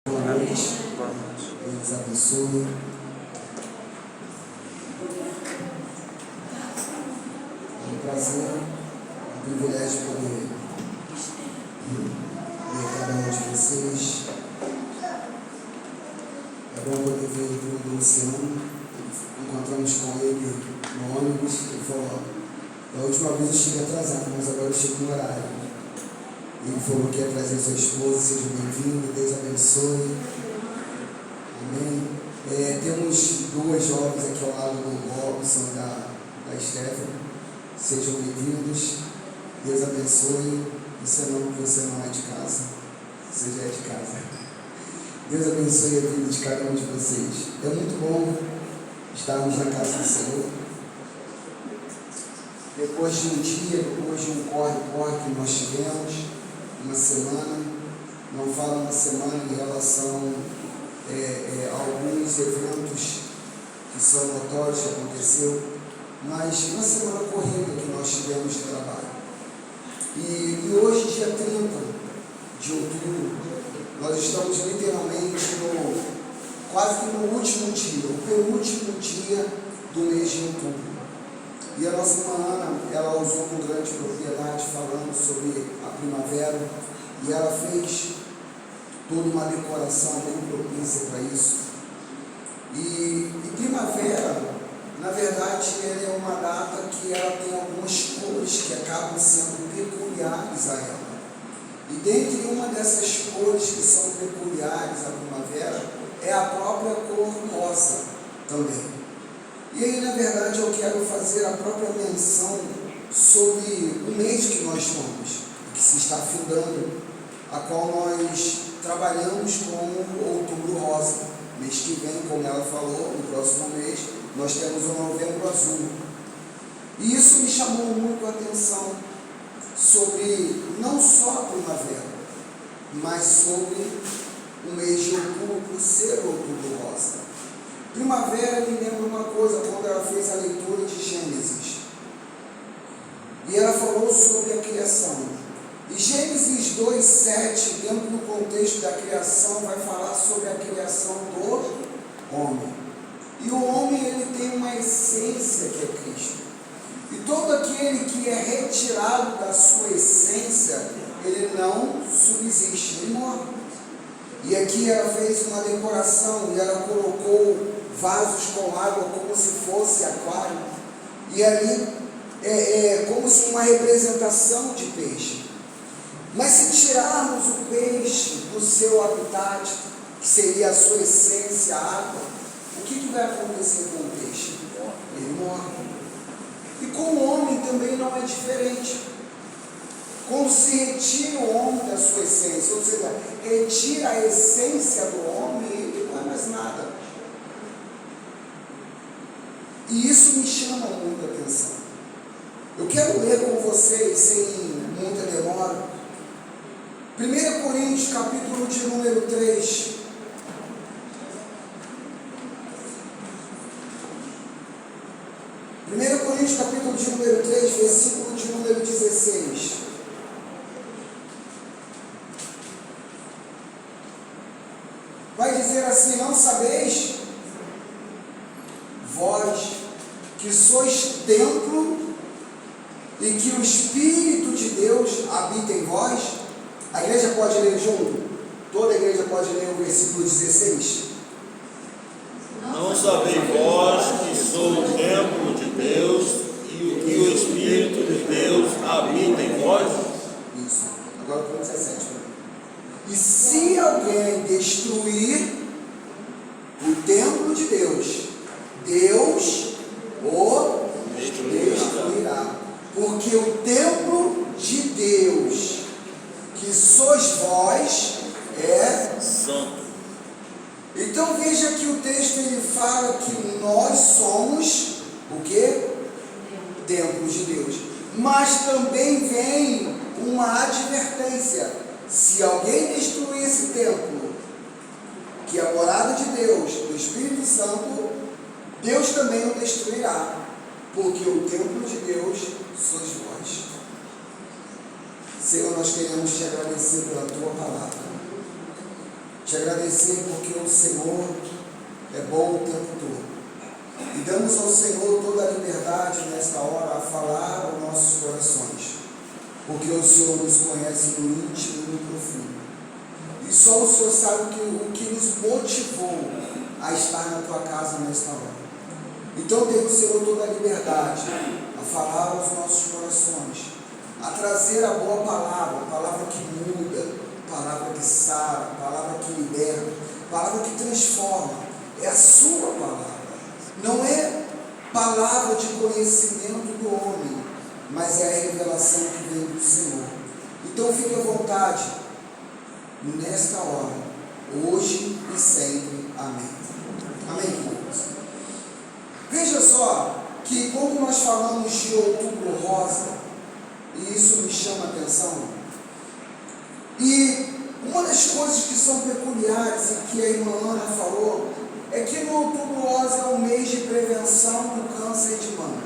Boa noite. Deus abençoe. É um prazer, um privilégio poder ver cada um de vocês. É bom poder ver o Luciano. Encontramos com ele no ônibus. Ele falou: da última vez eu cheguei atrasado, mas agora eu chego no horário. Ele falou que ia trazer sua esposa. Seja bem-vindo, Deus abençoe. Amém. Temos duas jovens aqui ao lado do Robson e da Stephanie. Sejam bem-vindos, Deus abençoe. Você não é de casa, você já é de casa. Deus abençoe a vida de cada um de vocês. É muito bom estarmos na casa do Senhor. Depois de um dia, depois de um corre-corre que nós tivemos, uma semana, não falo uma semana em relação a alguns eventos que são notórios que aconteceu, mas uma semana corrida que nós tivemos de trabalho. E hoje, dia 30 de outubro, nós estamos literalmente quase que no último dia, o penúltimo dia do mês de outubro. E a nossa irmã Ana, ela usou com grande propriedade falando sobre a primavera, e ela fez toda uma decoração bem propícia para isso. E primavera, na verdade, ela é uma data que ela tem algumas cores que acabam sendo peculiares a ela. E dentre uma dessas cores que são peculiares à primavera é a própria cor rosa também. E aí, na verdade, eu quero fazer a própria menção sobre o mês que nós estamos, que se está findando, a qual nós trabalhamos com o Outubro Rosa. Mês que vem, como ela falou, no próximo mês, nós temos o Novembro Azul. E isso me chamou muito a atenção sobre não só a primavera, mas sobre o mês de outubro, por ser o Outubro Rosa. Primavera me lembra uma coisa, quando ela fez a leitura de Gênesis. E ela falou sobre a criação. E Gênesis 2:7, dentro do contexto da criação, vai falar sobre a criação do homem. E o homem, ele tem uma essência que é Cristo. E todo aquele que é retirado da sua essência, ele não subsiste, ele morre. E aqui ela fez uma decoração, e ela colocou vasos com água como se fosse aquário. E ali é como se uma representação de peixe. Mas se tirarmos o peixe do seu habitat, que seria a sua essência, a água, o que vai acontecer com o peixe? Ele morre. E com o homem também não é diferente. Quando se retira o homem da sua essência, ou seja, retira a essência do homem, ele não é mais nada. E isso me chama muita atenção. Eu quero ler com vocês, sem muita demora, 1 Coríntios, capítulo de número 3. Coríntios, capítulo de número 3, versículo de número 16. Vai dizer assim: não sabeis, vós que sois templo e que o Espírito de Deus habita em vós? A igreja pode ler junto? Toda a igreja pode ler o versículo 16? Não sabeis vós que sou o templo de Deus e que o Espírito de Deus habita em vós? Isso. Agora para o 17. E se alguém destruir o templo de Deus, Deus o destruirá. Porque o templo de Deus, que sois vós, é santo. Então veja que o texto ele fala que nós somos o quê? Templo de Deus. Mas também vem uma advertência: se alguém destruir esse templo, que é a morada de Deus, do Espírito Santo, Deus também o destruirá, porque o templo de Deus sois vós. Senhor, nós queremos te agradecer pela tua palavra. te agradecer porque o Senhor é bom o tempo todo. E damos ao Senhor toda a liberdade nesta hora a falar aos nossos corações, porque o Senhor nos conhece no íntimo e no profundo. E só o Senhor sabe o que nos motivou a estar na tua casa nesta hora. Então tem o Senhor toda a liberdade a falar aos nossos corações, a trazer a boa palavra, palavra que muda, palavra que sara, palavra que liberta, palavra que transforma. É a sua palavra. Não é palavra de conhecimento do homem, mas é a revelação que vem do Senhor. Então fique à vontade, nesta hora, hoje e sempre. Amém. Amém, queridos? Veja só que quando nós falamos de Outubro Rosa, e isso me chama a atenção, e uma das coisas que são peculiares e que a irmã Ana falou, é que no Outubro Rosa é um mês de prevenção do câncer de mama.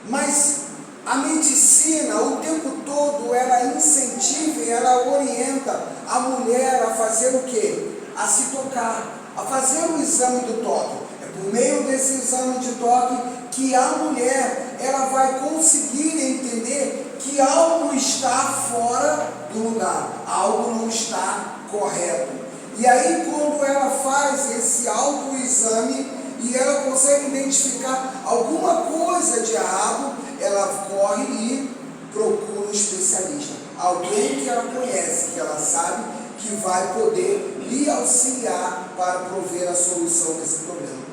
Mas a medicina, o tempo todo, ela incentiva e ela orienta a mulher a fazer o quê? A se tocar, a fazer o exame do toque. É por meio desse exame de toque que a mulher, ela vai conseguir entender que algo está fora do lugar, algo não está correto. E aí, quando ela faz esse autoexame e ela consegue identificar alguma coisa de errado, ela corre e procura um especialista, alguém que ela conhece, que ela sabe que vai poder lhe auxiliar para prover a solução desse problema.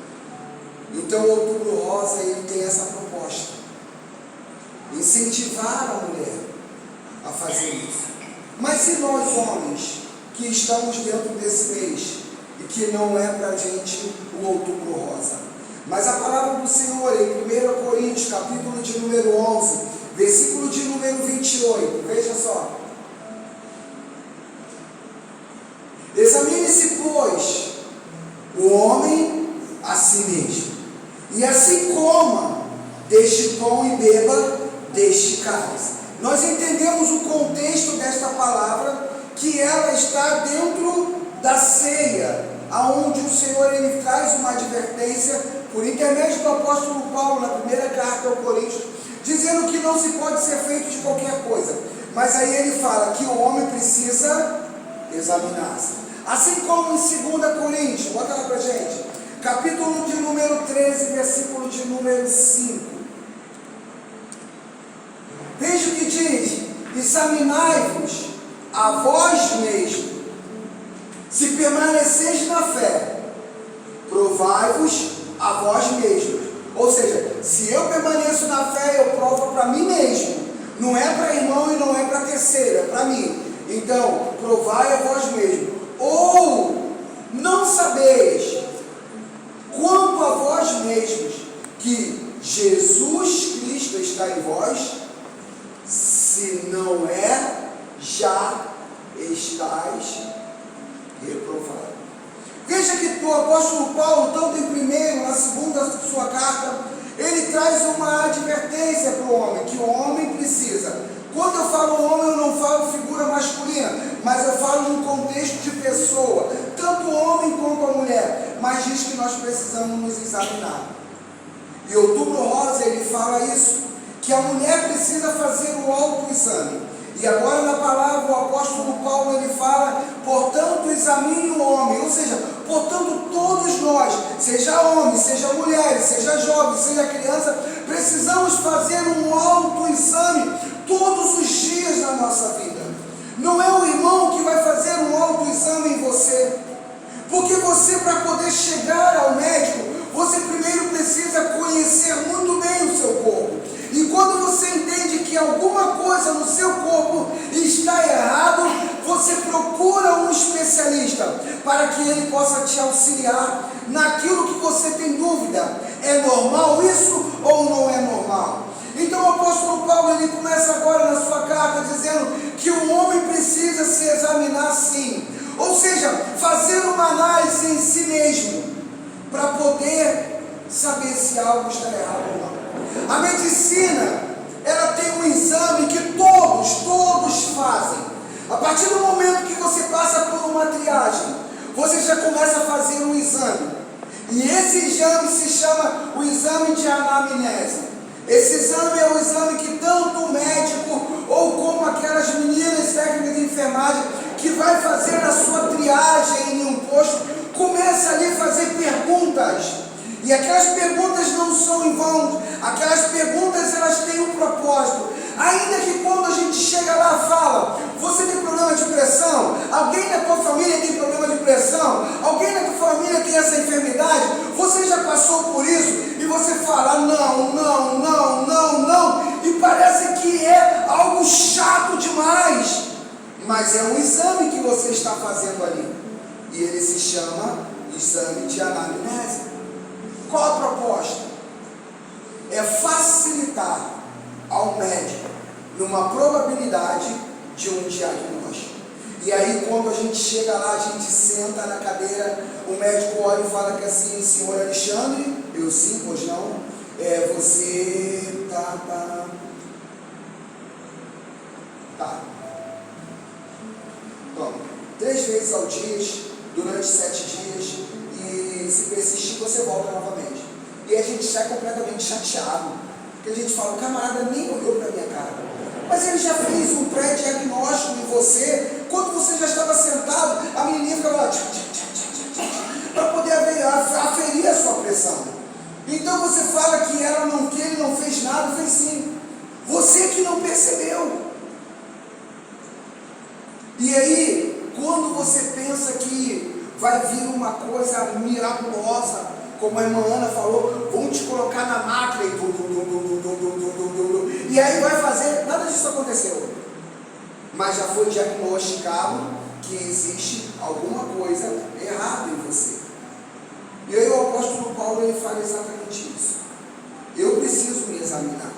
Então, o Outubro Rosa, ele tem essa proposta: incentivar a mulher a fazer isso. Mas se nós, homens, que estamos dentro desse mês, e que não é para a gente o Outubro Rosa, mas a palavra do Senhor em 1 Coríntios, capítulo de número 11, versículo de número 28, veja só: examine-se, pois, o homem a si mesmo, e assim coma deste pão e beba deste cálice. Nós entendemos o contexto desta palavra, que ela está dentro da ceia, aonde o Senhor, ele traz uma advertência por intermédio do apóstolo Paulo na primeira carta aos Coríntios, dizendo que não se pode ser feito de qualquer coisa, mas aí ele fala que o homem precisa examinar-se. Assim como em 2 Coríntios, bota lá pra gente, capítulo de número 13, versículo de número 5. Veja o que diz: examinai-vos a vós mesmo, se permaneceis na fé, provai-vos a vós mesmos. Ou seja, se eu permaneço na fé, eu provo para mim mesmo. Não é para irmão e não é para terceiro, é para mim. Então, provai a vós mesmo. Ou não sabeis, quanto a vós mesmos, que Jesus Cristo está em vós? Se não é, já estáis reprovados. Veja que o apóstolo Paulo, tanto em primeiro, na segunda sua carta, ele traz uma advertência para o homem, que o homem precisa. Quando eu falo homem, eu não falo figura masculina, mas eu falo num contexto de pessoa, tanto o homem quanto a mulher, mas diz que nós precisamos nos examinar. E Outubro Rosa, ele fala isso, que a mulher precisa fazer o autoexame. E agora na palavra o apóstolo Paulo, ele fala: portanto examine o homem, ou seja, portanto todos nós, seja homem, seja mulher, seja jovem, seja criança, precisamos fazer um autoexame todos os dias da nossa vida. Não é o irmão que vai fazer um autoexame em você, porque você, para poder chegar ao médico, você primeiro precisa conhecer muito bem o seu corpo. E quando você entende que alguma coisa no seu corpo está errado, você procura um especialista para que ele possa te auxiliar naquilo que você tem dúvida. É normal isso ou não é normal? Então o apóstolo Paulo, ele começa agora na sua carta dizendo que o homem precisa se examinar sim. Ou seja, fazer uma análise em si mesmo para poder saber se algo está errado ou não. A medicina, ela tem um exame que todos fazem. A partir do momento que você passa por uma triagem, já começa a fazer um exame. E esse exame se chama o exame de anamnese. Esse exame é o exame que tanto o médico ou como aquelas meninas técnicas de enfermagem que vai fazer a sua triagem em um posto, começa ali a fazer perguntas. E aquelas perguntas não são em vão, aquelas perguntas elas têm um propósito. Ainda que quando a gente chega lá fala, você tem problema de pressão? Alguém na tua família tem problema de pressão? Alguém na tua família tem essa enfermidade? Você já passou por isso? E você fala não, não, não, não, não. E parece que é algo chato demais. Mas é um exame que você está fazendo ali. E ele se chama exame de anamnese. Qual a proposta? É facilitar ao médico numa probabilidade de um diagnóstico. E aí quando a gente chega lá, a gente senta na cadeira, o médico olha e fala que assim, senhor Alexandre, eu sim, pois não, você tá. Toma, 3 vezes ao dia, durante 7 dias, e se persistir, você volta novamente. E a gente sai completamente chateado, porque a gente fala, o camarada nem olhou para a minha cara, mas ele já fez um pré-diagnóstico em você, quando você já estava sentado, a menininha ficava lá, para poder aferir a sua pressão. Então você fala que ele não fez nada, fez sim, você que não percebeu. E aí, quando você pensa que vai vir uma coisa miraculosa, como a irmã Ana falou, vão te colocar na máquina e aí vai fazer, nada disso aconteceu. Mas já foi diagnosticado que existe alguma coisa errada em você. E aí o apóstolo Paulo ele fala exatamente isso. Eu preciso me examinar.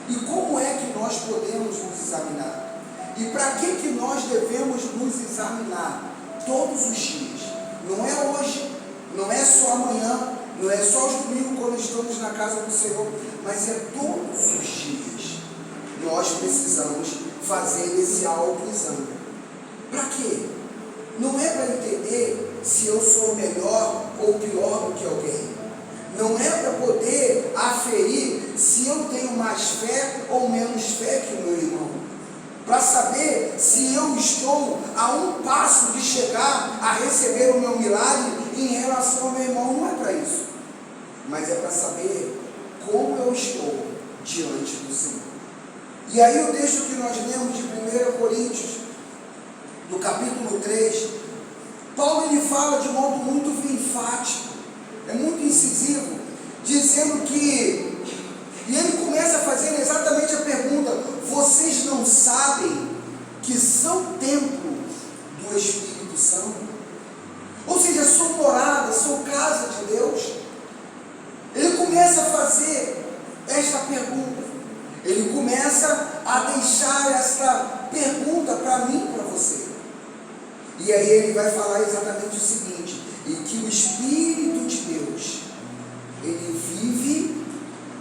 E como é que nós podemos nos examinar? E para que nós devemos nos examinar? Todos os dias. Não é hoje, não é só amanhã, não é só os domingos quando estamos na casa do Senhor, mas é todos os dias. Nós precisamos fazer esse autoexame. Para quê? Não é para entender se eu sou melhor ou pior do que alguém. Não é para poder aferir se eu tenho mais fé ou menos fé que o meu irmão. Para saber se eu estou a um passo de chegar a receber o meu milagre em relação ao meu irmão. Não é para isso. Mas é para saber como eu estou diante do Senhor. E aí o texto que nós lemos de 1 Coríntios, no capítulo 3, Paulo ele fala de modo muito enfático, é muito incisivo, dizendo que, e ele começa a fazer exatamente a pergunta, vocês não sabem que são templo do Espírito Santo? Ou seja, sou morada, sou casa de Deus? Ele começa a fazer esta pergunta. Ele começa a deixar esta pergunta para mim e para você. E aí ele vai falar exatamente o seguinte, e que o Espírito de Deus, ele vive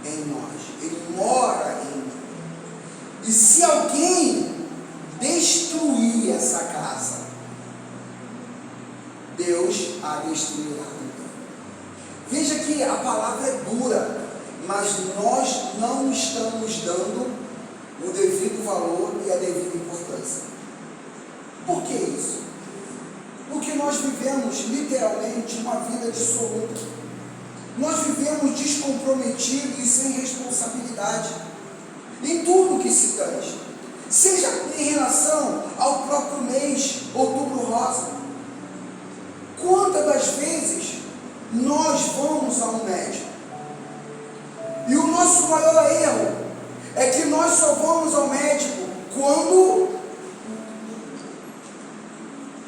em nós, ele mora em nós. E se alguém destruir essa casa, Deus a destruirá também. Veja que a palavra é dura, mas nós não estamos dando o devido valor e a devida importância. Por que isso? Porque nós vivemos literalmente uma vida dissoluta. Nós vivemos descomprometidos e sem responsabilidade em tudo que se tange, seja em relação ao próprio mês Outubro Rosa. Quantas das vezes nós vamos a um médico e o nosso maior erro é que nós só vamos ao médico quando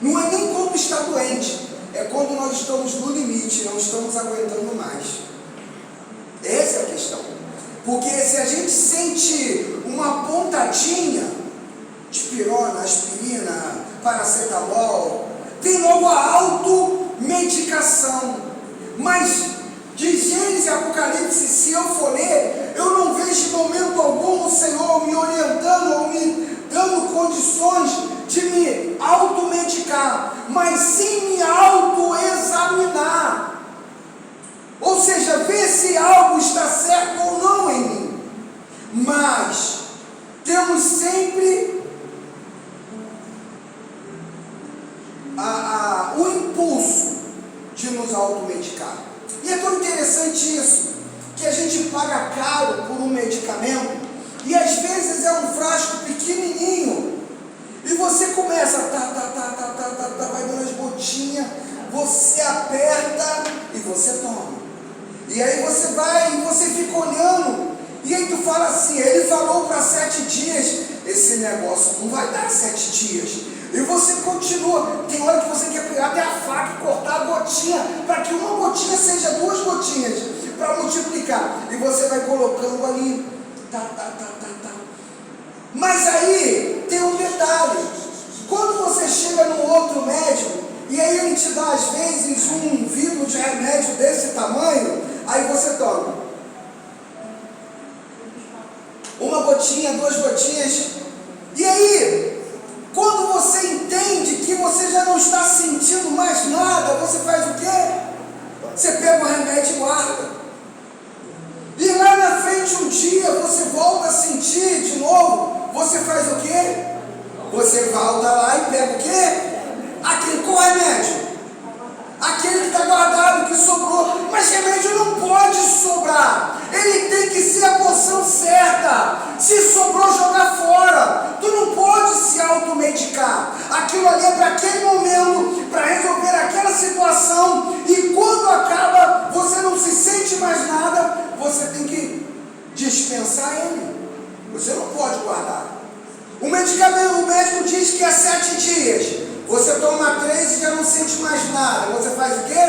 não é nem quando está doente, é quando nós estamos no limite, não estamos aguentando mais. Essa é a questão. Porque se a gente sente uma pontadinha de pirona, aspirina, paracetamol, tem logo a automedicação. Mas de Gênesis e Apocalipse, se eu for ler, eu não vejo em momento algum o Senhor me orientando ou me dando condições de me automedicar. mas sim me autoexaminar. Ou seja, ver se algo está certo ou não em mim. Mas temos sempre o impulso de nos automedicar. E é tão interessante isso, que a gente paga caro por um medicamento, e às vezes é um frasco pequenininho, e você começa, vai dando as gotinhas, você aperta e você toma. E aí você vai e você fica olhando, e aí tu fala assim, ele falou para 7 dias, esse negócio não vai dar 7 dias. E você continua, tem hora que você quer pegar até a faca e cortar a gotinha, para que uma gotinha seja 2 gotinhas, para multiplicar. E você vai colocando ali, Mas aí tem um detalhe, quando você chega no outro médico, e aí ele te dá às vezes um vidro de remédio desse tamanho, aí você toma 1 gotinha, 2 gotinhas, e aí, quando você entende que você já não está sentindo mais nada, você faz o quê? Você pega o remédio e guarda. E lá na frente um dia você volta a sentir de novo, você faz o quê? Você volta lá e pega o quê? Qual remédio? Aquele que está guardado, que sobrou. Mas remédio não pode sobrar. Ele tem que ser a porção certa. Se sobrou, jogar fora. Tu não pode se automedicar. Aquilo ali é para aquele momento, para resolver aquela situação. E quando acaba, você não se sente mais nada, você tem que dispensar ele. Você não pode guardar. O médico diz que é 7 dias. Você toma 3 e já não sente mais nada. Você faz o quê?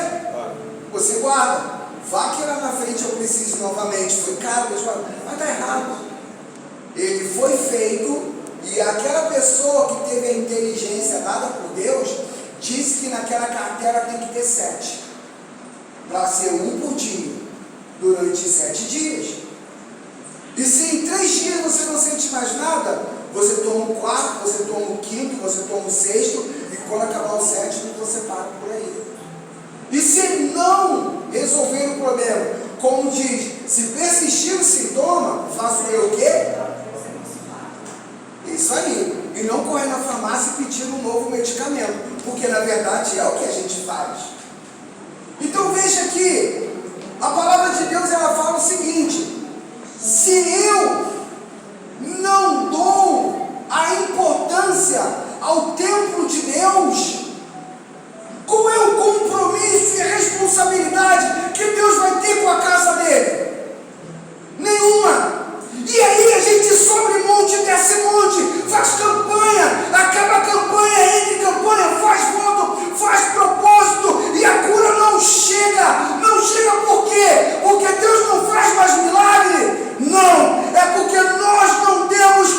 Você guarda. Vá que lá na frente eu preciso novamente. Foi caro, mas está errado. Ele foi feito, e aquela pessoa que teve a inteligência dada por Deus, disse que naquela carteira tem que ter 7. Para ser 1 por dia, durante 7 dias. E se em 3 dias você não sente mais nada, você toma o 4, você toma o 5, você toma o 6, e quando acabar o 7º, você para por aí. E se não resolver o problema, como diz, se persistir o sintoma, faço eu o quê? Isso aí. E não correr na farmácia e pedir um novo medicamento, porque na verdade é o que a gente faz. Então veja que a palavra de Deus, ela fala o seguinte: se eu não dou a importância ao templo de Deus, qual é o compromisso e a responsabilidade que Deus vai ter com a casa dele? Nenhuma. E aí a gente sobe monte, desce monte, faz campanha, acaba a campanha, entra em campanha, faz voto, faz propósito, e a cura não chega. Não chega por quê? Porque Deus não faz mais milagre? Não, é porque nós não temos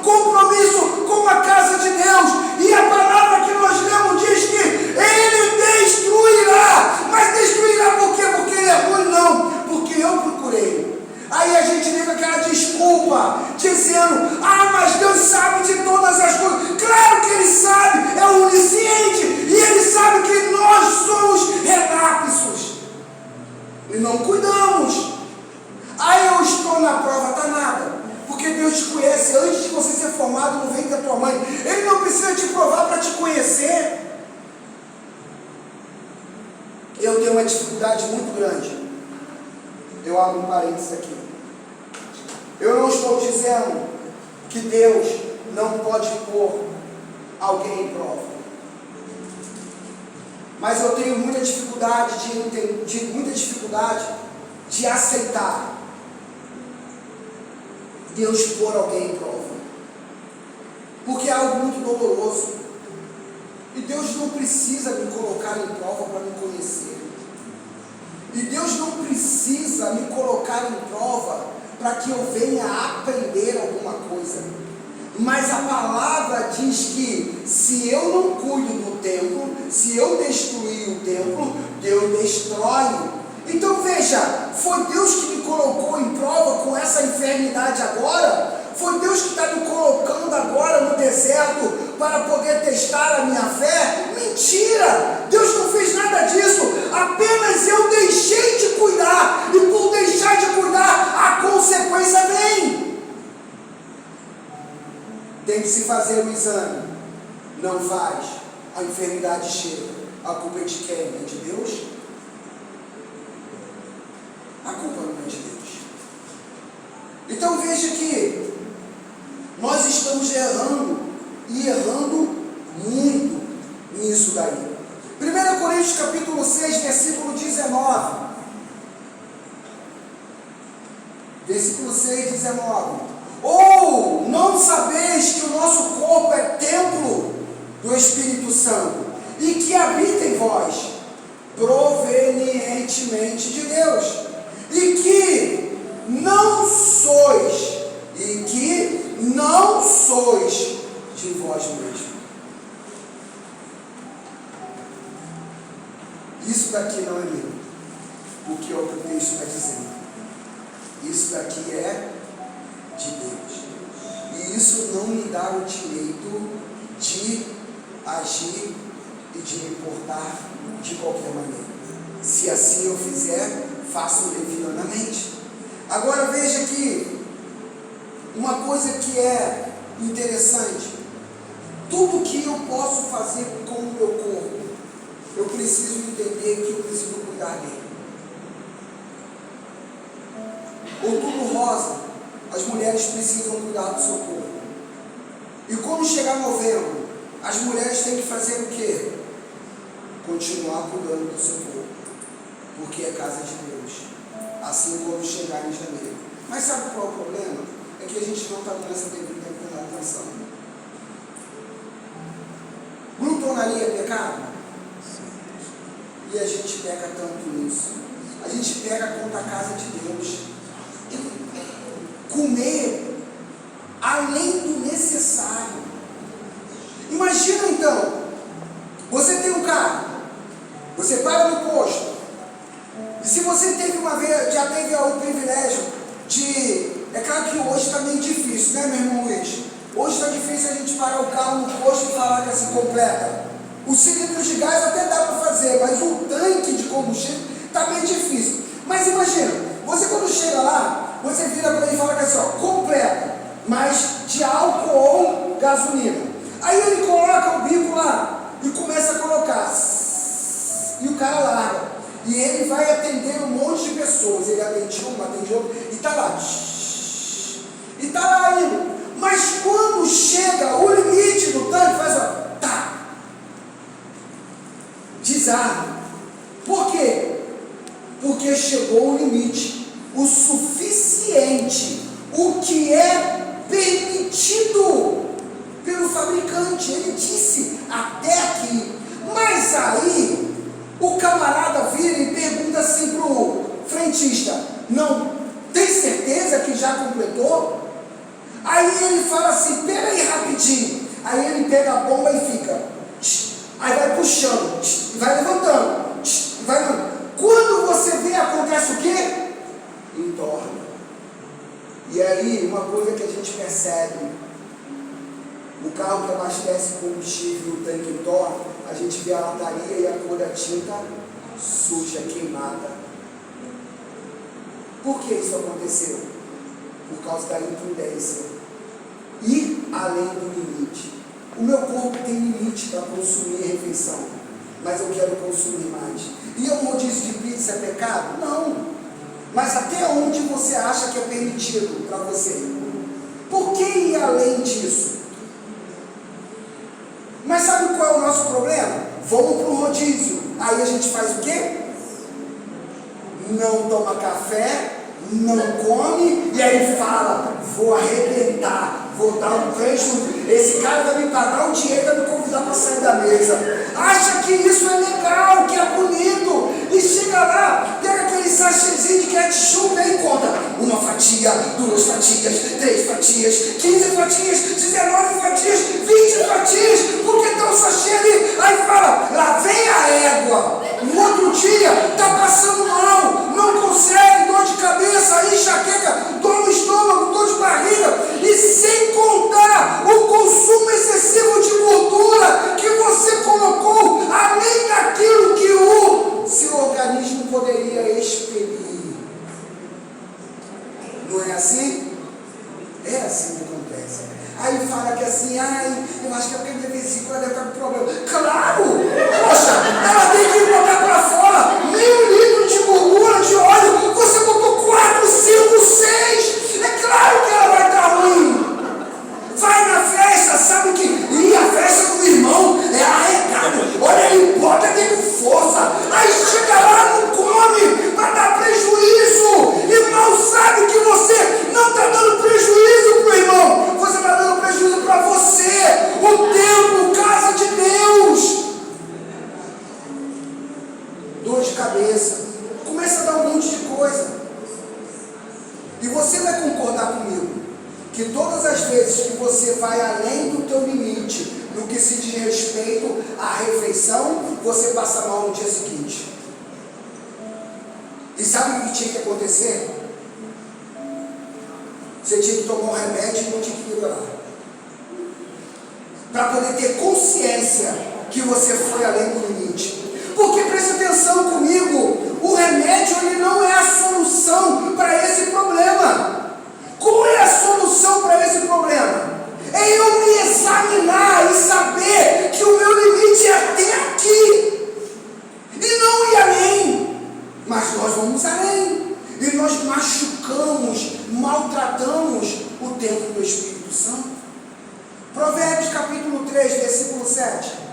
compromisso com a casa de Deus. E a palavra que nós lemos diz que Ele destruirá. Mas destruirá por quê? Porque Ele é ruim? Não, porque eu procurei. Aí a gente vem com aquela desculpa, dizendo: mas Deus sabe de todas as coisas. Claro que Ele sabe, é onisciente, e Ele sabe que nós somos relapsos e não cuidamos. Aí eu estou na prova danada, porque Deus te conhece antes de você ser formado no ventre da tua mãe. Ele não precisa te provar para te conhecer. Eu tenho uma dificuldade muito grande. Eu abro um parênteses aqui. Eu não estou dizendo que Deus não pode pôr alguém em prova, mas eu tenho muita dificuldade de aceitar Deus pôr alguém em prova, porque é algo muito doloroso. E Deus não precisa me colocar em prova para me conhecer. E Deus não precisa me colocar em prova para que eu venha aprender alguma coisa. Mas a palavra diz que se eu não cuido do templo, se eu destruir o templo, Deus destrói. Então veja, foi Deus que me colocou em prova com essa enfermidade agora? Foi Deus que está me colocando agora no deserto para poder testar a minha fé. Mentira! Deus não fez nada disso, apenas eu deixei de cuidar, e por deixar de cuidar, a consequência vem. Tem que se fazer o exame, não faz, a enfermidade chega. A culpa é de quem? É de Deus? A culpa não é de Deus. Então veja que nós estamos errando, e errando muito nisso daí. 1 Coríntios capítulo 6, versículo 19. Versículo 6, 19. Ou não sabeis que o nosso corpo é templo do Espírito Santo, e que habita em vós, provenientemente de Deus, e que não sois de vós mesmos. Isso daqui não é meu, o que o texto está dizendo. Isso daqui é de Deus. E isso não me dá o direito de agir e de me portar de qualquer maneira. Se assim eu fizer, faço levianamente. Agora veja aqui uma coisa que é interessante. Tudo que eu posso fazer com o meu corpo, eu preciso entender que eu preciso cuidar dele. Outubro Rosa, as mulheres precisam cuidar do seu corpo. E quando chegar novembro, as mulheres têm que fazer o quê? Continuar cuidando do seu corpo, porque é casa de Deus. Assim quando chegar em janeiro. Mas sabe qual é o problema? É que a gente não está dando essa devida atenção. Glutonaria é pecado? E a gente peca tanto nisso. A gente pega contra a casa de Deus. Comer além do necessário. Imagina então, você tem um carro, você para no posto, e se você teve uma vez, já teve o privilégio de, é claro que hoje está meio difícil, né, meu irmão Luiz? Hoje está difícil a gente parar o carro no posto e falar que assim completa. Os cilindros de gás até dá para fazer, mas o tanque de combustível está meio difícil. Mas imagina, você quando chega lá, você vira para ele e fala que assim, ó, completa, mas de álcool ou gasolina. Aí ele coloca o bico lá e começa a colocar, e o cara larga, e ele vai atender um monte de pessoas. Ele atende um, atende outro, e está lá, indo. Mas quando chega o limite do tanque, faz ó, tá, desarma. Por quê? Porque chegou o limite, o suficiente, o que é permitido pelo fabricante. Ele disse até aqui. Mas aí o camarada vira e pergunta assim pro frentista: não tem certeza que já completou? Aí ele fala assim: pera aí rapidinho. Aí ele pega a bomba e fica, aí vai puxando, vai levantando, vai levantando. Quando você vê, acontece o quê? Entorna. E aí, uma coisa que a gente percebe: o carro que abastece combustível, o tanque entorna, a gente vê a lataria e a cor da tinta suja, queimada. Por que isso aconteceu? Por causa da imprudência. Ir além do limite. O meu corpo tem limite para consumir refeição, mas eu quero consumir mais. E um rodízio de pizza é pecado? Não. Mas até onde você acha que é permitido para você? Por que ir além disso? Mas sabe qual é o nosso problema? Vamos para o rodízio. Aí a gente faz o quê? Não toma café, não come, e aí fala: vou arrebentar, vou dar um trecho, esse cara vai me pagar um dinheiro para me convidar para sair da mesa. Acha que isso é legal, que é bonito, e chega lá, pega aquele sachêzinho de ketchup e conta: uma fatia, 2 fatias, 3 fatias, 15 fatias, 19 fatias, 20 fatias, porque tá o sachê ali. Aí fala: lá vem a égua. No outro dia está passando mal, não consegue, dor de cabeça, enxaqueca, dor no estômago, dor de barriga, e sem contar o consumo excessivo de gordura cabeça, começa a dar um monte de coisa. E você vai concordar comigo que todas as vezes que você vai além do teu limite, no que se diz respeito à refeição, você passa mal no dia seguinte. E sabe o que tinha que acontecer? Você tinha que tomar um remédio e não tinha que melhorar. Para poder ter consciência que você foi além do limite. Porque preste atenção comigo, o remédio ele não é a solução para esse problema. Qual é a solução para esse problema? É eu me examinar e saber que o meu limite é até aqui. E não ir além. Mas nós vamos além. E nós machucamos, maltratamos o templo do Espírito Santo. Provérbios capítulo 3, versículo 7.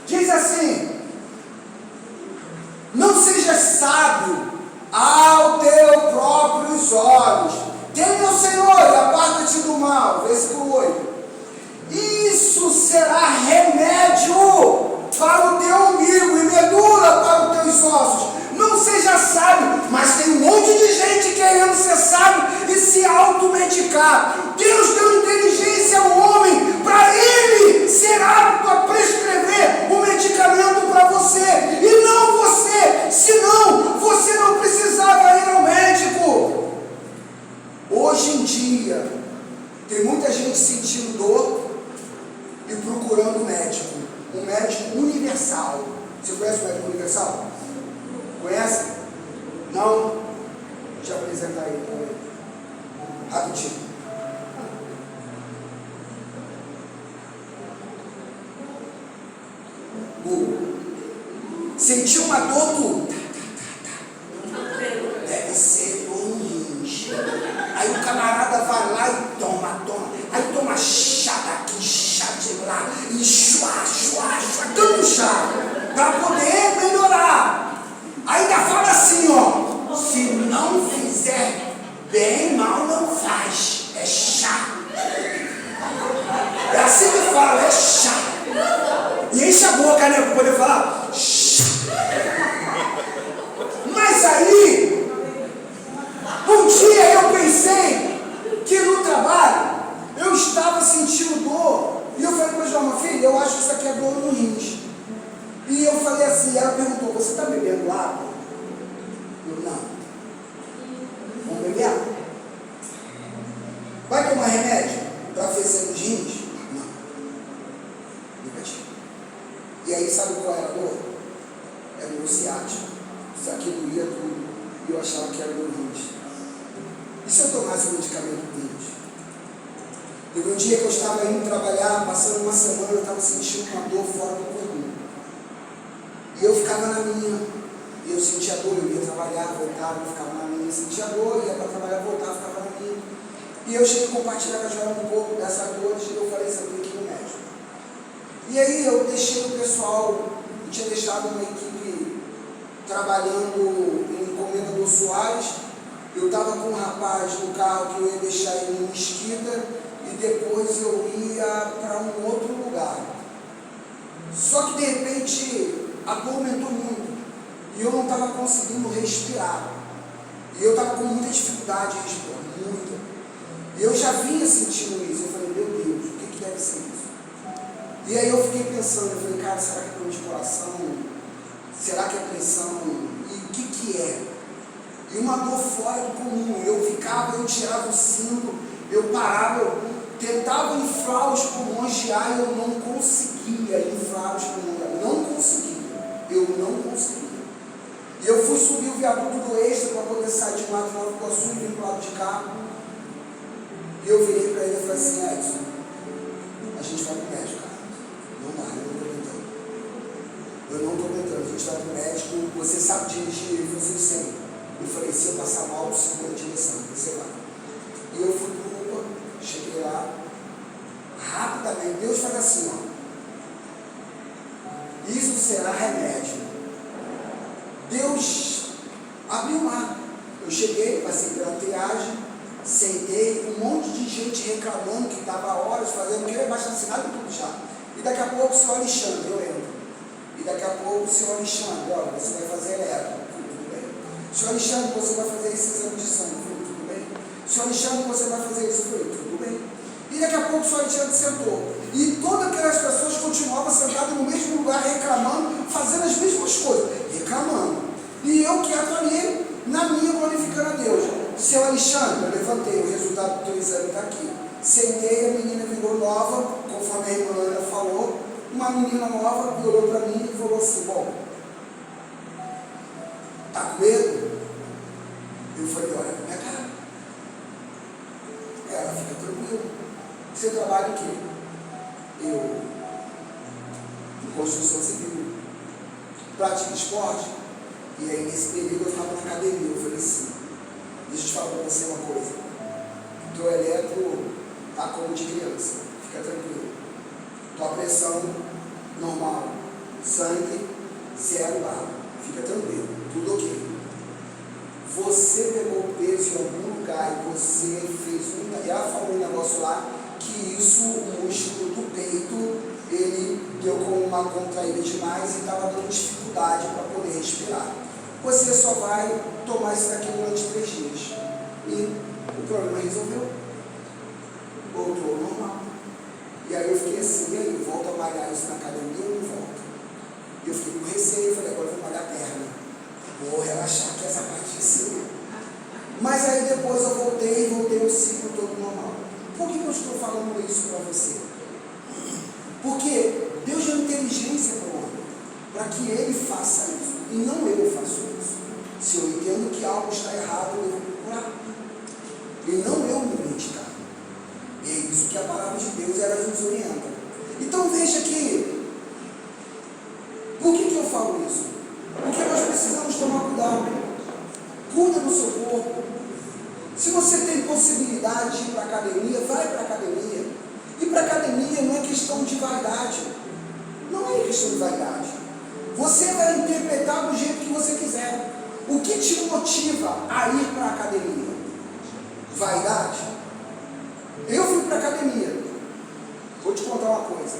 Diz assim: não sejas sábio ao teu próprios olhos. Teme ao Senhor e aparta-te do mal. Versículo 8. Isso será remédio para o teu umbigo e medula para os teus ossos. Não seja sábio, mas tem um monte de gente querendo ser sábio e se automedicar. Deus deu inteligência ao homem para ele ser apto a prescrever o medicamento para você e não você, senão você não precisava ir ao médico. Hoje em dia tem muita gente sentindo dor e procurando um médico universal. Você conhece o médico universal? Conhece? Não? Deixa eu apresentar ele. Rapidinho. Sentiu uma dor do... Deve ser dor no rins. Aí o camarada vai lá e toma. Aí toma chá daqui, chá de lá, e chua, tanto chá, para poder melhorar. Ainda fala assim, ó, se não fizer bem, mal não faz, é chá. É assim que fala, é chá. E enche a boca, né, para poder falar chá. Mas aí, um dia eu pensei que no trabalho eu estava sentindo dor. E eu falei para a João, filha, eu acho que isso aqui é dor no rins. E eu falei assim, ela perguntou, você está bebendo água? Eu, não. Vamos beber água? Vai tomar remédio para afecer os rins? Não. Nunca tive. E aí sabe qual era a dor? Era o meu ciático. Isso aqui doía tudo. E eu achava que era dor no rins. E se eu tomasse o medicamento deles? Teve um dia que eu estava indo trabalhar, passando uma semana, eu estava sentindo uma dor fora do corpo. E eu ficava na minha, e eu sentia dor, eu ia trabalhar, voltava, eu ficava na minha, sentia dor, ia para trabalhar, voltava, ficava na minha. E eu cheguei a compartilhar com a Joana um pouco dessa dor, e eu falei, você tem que ir no médico. E aí eu deixei o pessoal, eu tinha deixado uma equipe trabalhando em Encomenda do Soares, eu estava com um rapaz no carro que eu ia deixar ele em Mesquita, e depois eu ia para um outro lugar. Só que de repente a dor aumentou muito e eu não estava conseguindo respirar. E eu estava com muita dificuldade de respirar, muita. E eu já vinha sentindo isso. Eu falei, meu Deus, o que deve ser isso? E aí eu fiquei pensando, eu falei, cara, será que é dor de coração? Será que é pressão? E o que é? E uma dor fora do comum. Eu tirava o cinto, eu parava, eu tentava inflar os pulmões de ar e eu não conseguia inflar os pulmões. Eu não conseguia. E eu fui subir o viaduto do Extra para poder sair de Mato Nova do Iguaçu e vir para o lado de cá. E eu virei para ele e falei assim, Edson, a gente vai para o médico, cara. Não dá, eu não estou aguentando. A gente vai para o médico, você sabe dirigir? Ele falou assim, sim. Eu falei, se eu passar mal, eu seguro a direção, você vai. E eu fui para o Uber, cheguei lá, rapidamente, Deus faz assim, ó. Isso será remédio. Deus abriu o mar. Eu cheguei, passei pela triagem, sentei, um monte de gente reclamando que estava horas fazendo, queria baixar assinado e tudo já. E daqui a pouco o senhor Alexandre, eu entro. E daqui a pouco o senhor Alexandre, olha, você vai fazer eletro, tudo bem. Senhor Alexandre, você vai fazer esse exame de sangue, tudo bem. Senhor Alexandre, você vai fazer isso, tudo bem. E daqui a pouco o senhor Alexandre sentou. E todas aquelas pessoas continuavam sentadas no mesmo lugar, reclamando, fazendo as mesmas coisas, reclamando. E eu quieto ali, na minha, glorificando a Deus. Seu Alexandre, eu levantei, o resultado do teu exame está aqui. Sentei, a menina virou nova, conforme a irmã Ana falou. Uma menina nova olhou para mim e falou assim: bom, tá com medo? Eu falei: olha pra minha cara. Ela: fica tranquilo. Você trabalha em quê? Eu: em construção civil. Pratica esporte? E aí nesse período eu estava na academia. Eu falei assim: deixa eu te falar para você uma coisa. Teu eletro está como de criança, fica tranquilo. Tua pressão normal, sangue 0 lá, fica tranquilo, tudo ok. Você pegou peso em algum lugar e você fez ela falou um negócio lá que isso, o músculo do peito, ele deu como uma contraída demais e estava dando dificuldade para poder respirar. Você só vai tomar isso daqui durante 3 dias. E o problema resolveu. Voltou ao normal. E aí eu fiquei assim: e aí, volto a malhar isso na academia ou não volto? E eu fiquei com receio, falei: agora eu vou malhar a perna. Vou relaxar aqui essa parte de cima. Mas aí depois eu voltei o ciclo todo normal. Por que eu estou falando isso para você? Porque Deus deu inteligência para o homem, para que ele faça isso, e não eu faço isso. Se eu entendo que algo está errado, eu vou procurar. E não eu me medicar. E é isso que a palavra de Deus ela nos orienta. Então veja que, por que eu falo isso? Porque nós precisamos tomar cuidado. Cuida do seu corpo. Se você tem possibilidade de ir para a academia, vai para a academia. Ir para a academia não é questão de vaidade. Não é questão de vaidade. Você vai interpretar do jeito que você quiser. O que te motiva a ir para a academia? Vaidade? Eu fui para a academia. Vou te contar uma coisa.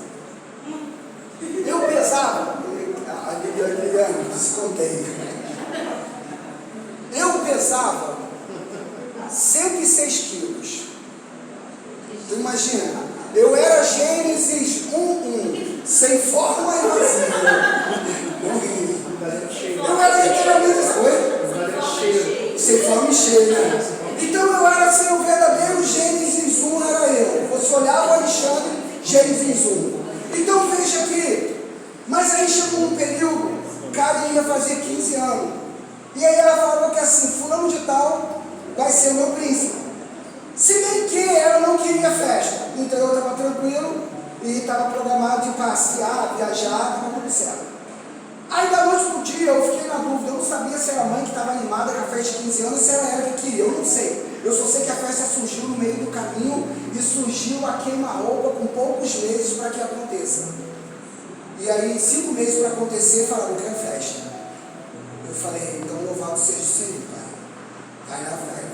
Eu pesava, a Liliane, descontei. Eu pesava 106 quilos. Tu imagina, eu era Gênesis 1:1, sem forma e vazio. Eu era literalmente assim, sem forma e cheia. Então eu era assim, o verdadeiro Gênesis 1 era eu. Você olhava o Alexandre, Gênesis 1. Então veja aqui. Mas aí chegou um período, o cara ia fazer 15 anos. E aí ela falou que assim, fulano de tal vai ser o meu príncipe. Se bem que ela não queria festa. Então eu estava tranquilo e estava programado de passear, viajar, estava tudo certo. Aí da noite pro dia eu fiquei na dúvida, eu não sabia se era a mãe que estava animada com a festa de 15 anos, se era ela que queria, eu não sei. Eu só sei que a festa surgiu no meio do caminho e surgiu a queima-roupa com poucos meses para que aconteça. E aí 5 meses para acontecer, falaram: eu quero festa. Eu falei: então louvado seja o Senhor, Pai.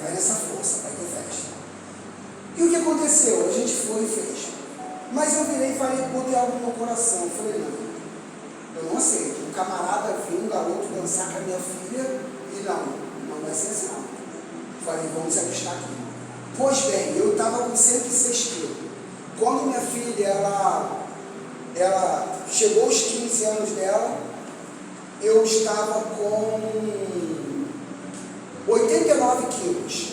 Vai nessa força, vai ter festa. E o que aconteceu? A gente foi e fez. Mas eu virei e falei, botei algo no meu coração. Eu falei: não, eu não aceito. Um camarada viu um garoto dançar com a minha filha e não vai ser assim não. Falei: vamos se ajustar aqui. Pois bem, eu estava com 106 quilos. Quando minha filha, ela chegou aos 15 anos dela, eu estava com 89 quilos.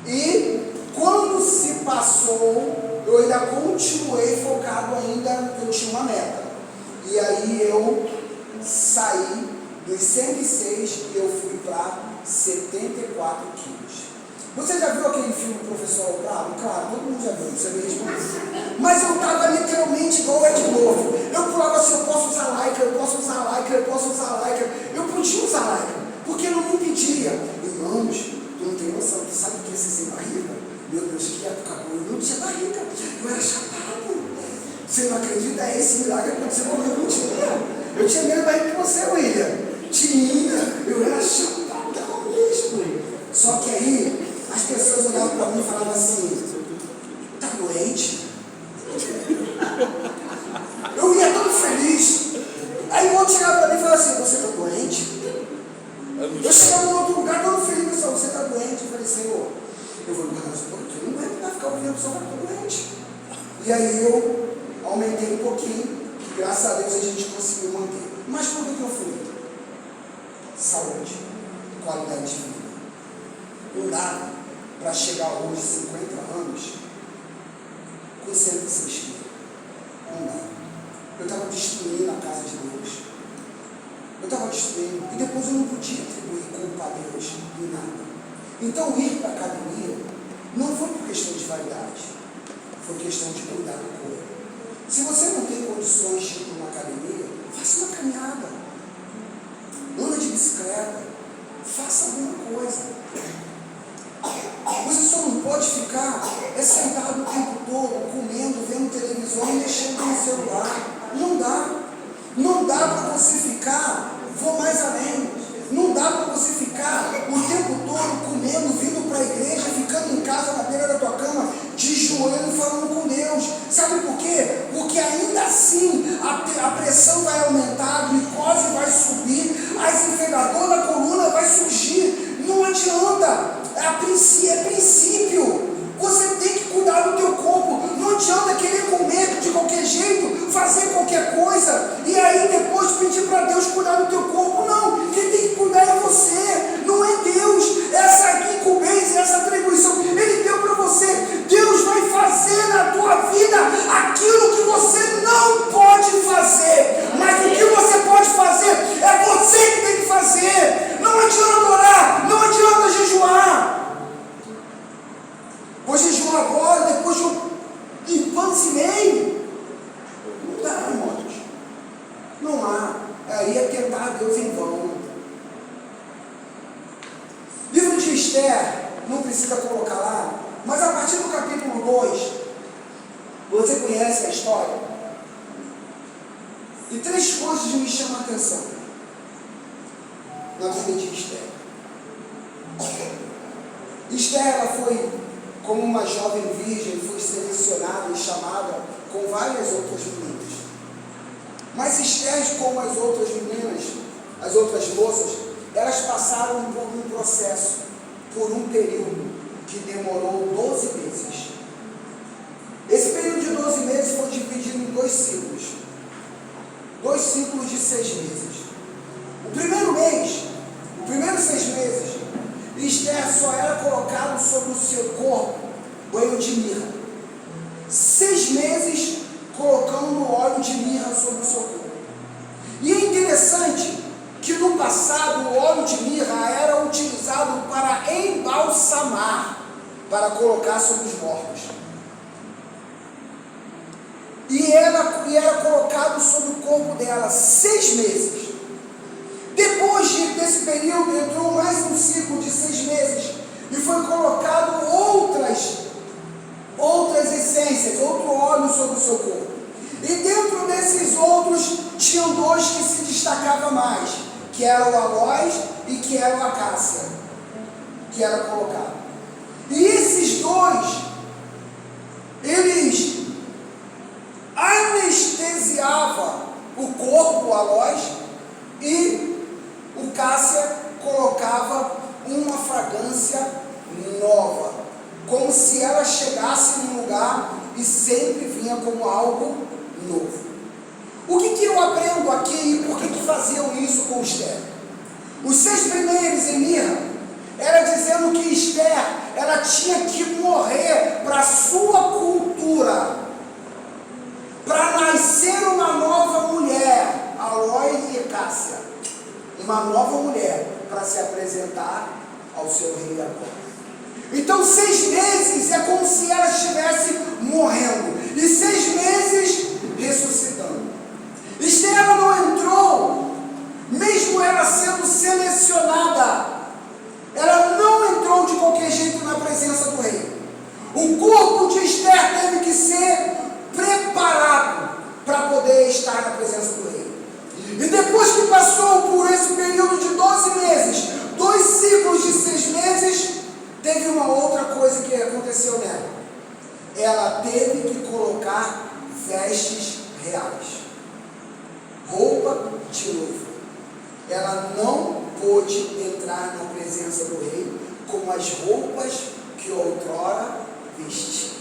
E quando se passou, eu ainda continuei focado ainda, eu tinha uma meta. E aí eu saí dos 106 e eu fui para 74 quilos. Você já viu aquele filme Professor Bravo? Claro, todo mundo já viu, você mesmo. Mas eu estava literalmente igual o Ed Novo. Eu pulava assim: eu posso usar lycra, eu posso usar lycra, eu posso usar lycra. Eu podia usar lycra, porque não me impedia. Irmãos, tu não tem noção, tu sabe o que é ser sem barriga? Meu Deus, que época boa, eu não tinha barriga, eu era chapado. Você não acredita? É esse milagre que aconteceu comigo, eu não tinha. Eu tinha menos barriga que você, William. Tinha, eu era chapado mesmo. Só que aí, as pessoas olhavam para mim e falavam assim: tá doente? E aí eu aumentei um pouquinho, e graças a Deus a gente conseguiu manter. Mas por que eu fui? Saúde, qualidade de vida. Não dá para chegar hoje, 50 anos, com 106 quilos. Não dá. Eu estava destruindo a casa de Deus. Eu estava destruindo. E depois eu não podia atribuir culpa a Deus em nada. Então ir para a academia não foi por questão de vaidade. Foi questão de cuidar do corpo. Se você não tem condições de ir para uma academia, faça uma caminhada. Anda de bicicleta. Faça alguma coisa. Você só não pode ficar sentado o tempo todo, comendo, vendo televisão e mexendo no celular. Não dá. Não dá para você ficar, vou mais além, não dá para você ficar o tempo todo comendo, vindo para a igreja, ficando em casa na beira da tua cama, de joelho falando com Deus. Sabe por quê? Porque ainda assim a pressão vai aumentar, a glicose vai subir, a esfregador da coluna vai surgir. Não adianta, é princípio. Você tem que cuidar do teu corpo. Não adianta querer comer de qualquer jeito, fazer qualquer coisa, e aí depois pedir para Deus cuidar do teu corpo. Não, quem tem que cuidar é você, não é Deus. Essa incumbência, essa atribuição, Ele deu para você. Deus vai fazer na tua vida aquilo que você não pode fazer, mas o que você pode fazer é você que tem que fazer. Não adianta orar, não adianta jejuar. Vou jejuar agora, depois eu empancinei. Não dá, irmãos. Não há. Aí é tentar Deus em vão. Livro de Esther, não precisa colocar lá, mas a partir do capítulo 2, você conhece a história? E 3 coisas me chamam a atenção na vida de Esther. Esther, ela foi, como uma jovem virgem, foi selecionada e chamada com várias outras meninas. Mas Esther, como as outras meninas, as outras moças, elas passaram por um processo, por um período que demorou 12 meses. Esse período de 12 meses foi dividido em 2 ciclos. 2 ciclos de 6 meses. O primeiro mês, os primeiros 6 meses, Esther só era colocado sobre o seu corpo óleo de mirra. 6 meses colocando óleo de mirra sobre o seu corpo. E é interessante que no passado o óleo de mirra era utilizado para embalsamar, para colocar sobre os mortos. E era colocado sobre o corpo dela 6 meses. Depois desse período entrou mais um ciclo de 6 meses e foi colocado outras essências, outro óleo sobre o seu corpo. E dentro desses outros tinham 2 que se destacavam mais, que era o aloés e que era o acácia, que era colocado. E esses 2, eles anestesiavam o corpo, o aloés, e o cássia colocava uma fragrância nova, como se ela chegasse num lugar e sempre vinha como algo novo. O que eu aprendo aqui e por que faziam isso com Esther? Os 6 primeiros em mirra era dizendo que Esther, ela tinha que morrer para a sua cultura, para nascer uma nova mulher, aloés e cássia, uma nova mulher para se apresentar ao seu rei agora. Então 6 meses é como se ela estivesse morrendo e 6 meses ressuscitando. Esther, ela não entrou, mesmo ela sendo selecionada, ela não entrou de qualquer jeito na presença do rei. O corpo de Esther teve que ser preparado para poder estar na presença do rei. E depois que passou por esse período de 12 meses, 2 ciclos de 6 meses, teve uma outra coisa que aconteceu nela. Ela teve que colocar vestes reais, roupa de noiva. Ela não pôde entrar na presença do rei com as roupas que outrora vestia.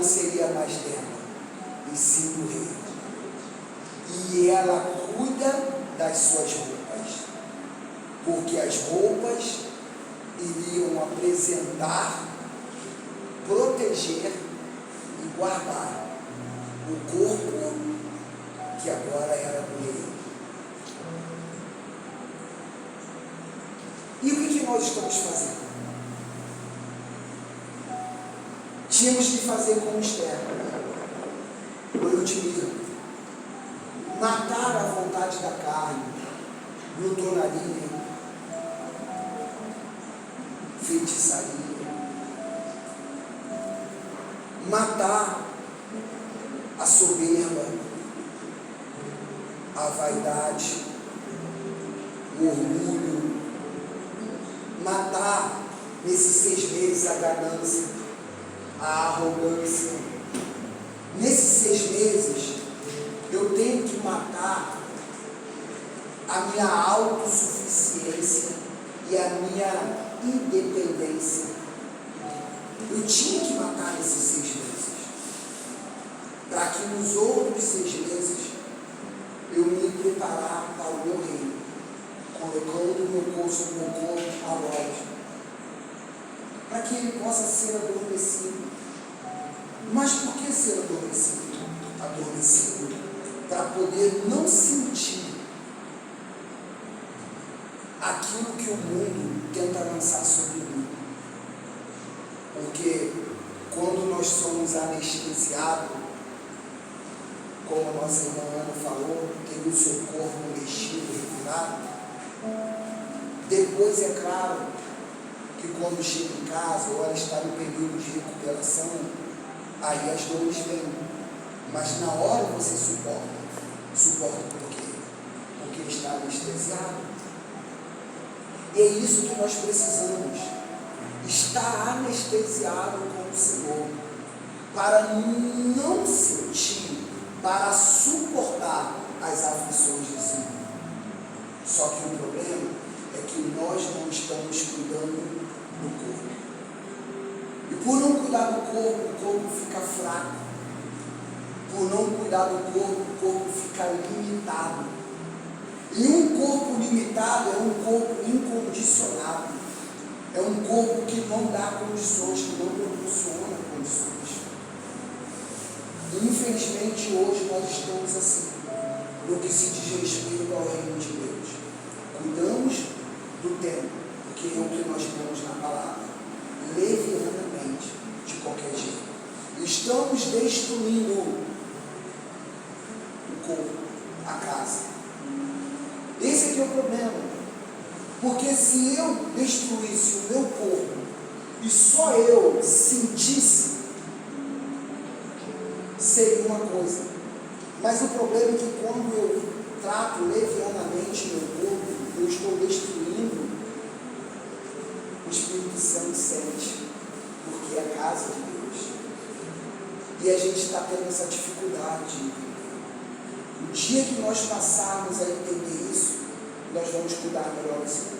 seria mais dela, e sim do rei. E ela cuida das suas roupas, porque as roupas iriam apresentar, proteger e guardar o corpo que agora era do rei. E o que nós estamos fazendo? Tínhamos que fazer como Esther, Ludmila, matar a vontade da carne, glutonaria, feitiçaria, matar a soberba, a vaidade, o orgulho, matar nesses 6 meses a ganância, a arrogância. Nesses 6 meses eu tenho que matar a minha autossuficiência e a minha independência. Eu tinha que matar nesses 6 meses, para que nos outros 6 meses eu me preparar para o meu reino, colocando o meu corpo à loja, para que ele possa ser adormecido. Mas por que ser adormecido? Adormecido para poder não sentir aquilo que o mundo tenta lançar sobre mim. Porque quando nós somos anestesiados, como a nossa irmã Ana falou, tem o seu corpo mexido, revirado, depois é claro que quando chega em casa ou ela está no período de recuperação, aí as dores vêm, mas na hora você suporta por quê? Porque está anestesiado. E é isso que nós precisamos, estar anestesiado com o Senhor, para não sentir, para suportar as aflições desse mundo. Só que o problema é que nós não estamos cuidando do corpo. E por não cuidar do corpo, o corpo fica fraco. Por não cuidar do corpo, o corpo fica limitado. E um corpo limitado é um corpo incondicionado. É um corpo que não dá condições, que não proporciona condições. E infelizmente hoje nós estamos assim, no que se diz respeito ao reino de Deus. Cuidamos do tempo, porque é o que nós temos na palavra, levianamente, de qualquer jeito. Estamos destruindo o corpo, a casa. Esse aqui é o problema, porque se eu destruísse o meu corpo e só eu sentisse, seria uma coisa, mas o problema é que quando eu trato levianamente meu corpo, eu estou destruindo. O Espírito Santo sente, porque é a casa de Deus, e a gente está tendo essa dificuldade. O dia que nós passarmos a entender isso, nós vamos cuidar melhor desse corpo.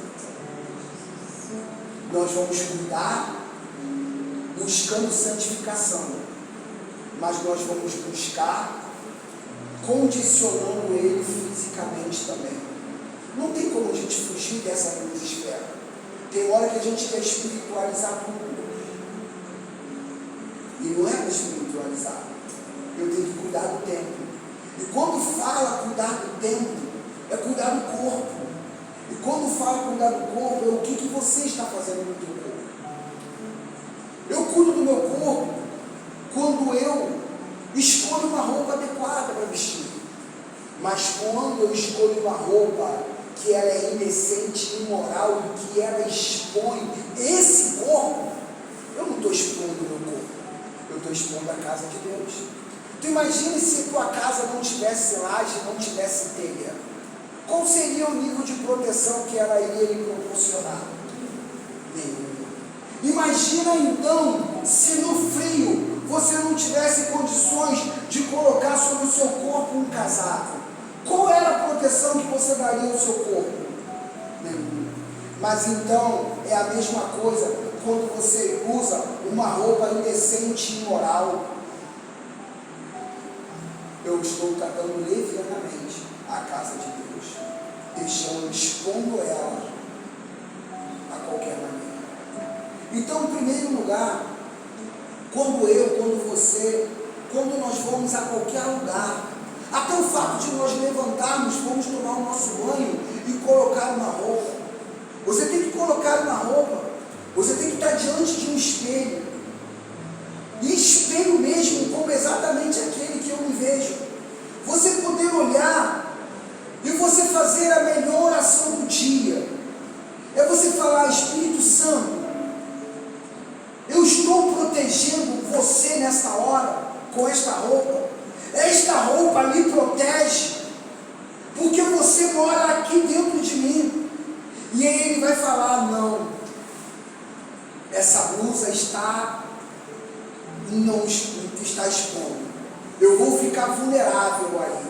Nós vamos cuidar buscando santificação, mas nós vamos buscar condicionando ele fisicamente também. Não tem como a gente fugir dessa esfera. Tem hora que a gente quer espiritualizar tudo, e não é para espiritualizar. Eu tenho que cuidar do tempo. E quando fala cuidar do tempo, é cuidar do corpo. E quando fala cuidar do corpo, é o que você está fazendo no teu corpo. Eu cuido do meu corpo quando eu escolho uma roupa adequada para vestir. Mas quando eu escolho uma roupa que ela é indecente, imoral, e que ela expõe esse corpo, eu não estou expondo o meu corpo, eu estou expondo a casa de Deus. Tu imagine se tua casa não tivesse laje, não tivesse telha. Qual seria o nível de proteção que ela iria lhe proporcionar? Nenhum. Imagina então, se no frio você não tivesse condições de colocar sobre o seu corpo um casaco. Qual era a proteção que você daria ao seu corpo? Nenhum. Mas então, é a mesma coisa quando você usa uma roupa indecente e imoral. eu estou tratando levianamente a casa de Deus, deixando, expondo ela a qualquer maneira. Então, em primeiro lugar, quando você, quando nós vamos a qualquer lugar, até o fato de nós levantarmos, vamos tomar o nosso banho e colocar uma roupa. Você tem que colocar uma roupa, você tem que estar diante de um espelho. E espelho mesmo, como exatamente aquele que eu me vejo. Você poder olhar e você fazer a melhor oração do dia. É você falar: Espírito Santo, eu estou protegendo você nesta hora, com esta roupa. Esta roupa me protege, porque você mora aqui dentro de mim. E aí ele vai falar: não, essa blusa não está expondo. Eu vou ficar vulnerável aí.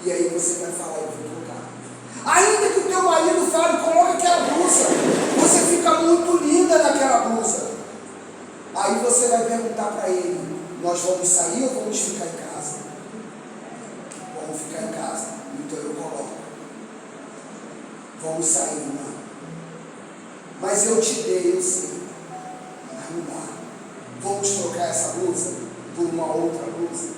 E aí você vai falar: eu vou trocar. Ainda que o teu marido fale: coloca aquela blusa, você fica muito linda naquela blusa. Aí você vai perguntar para ele: nós vamos sair ou vamos ficar em casa? Vamos ficar em casa. Então eu coloco. Vamos sair, não. Mas eu te dei, eu sei. Mas não dá. Vamos trocar essa blusa por uma outra blusa.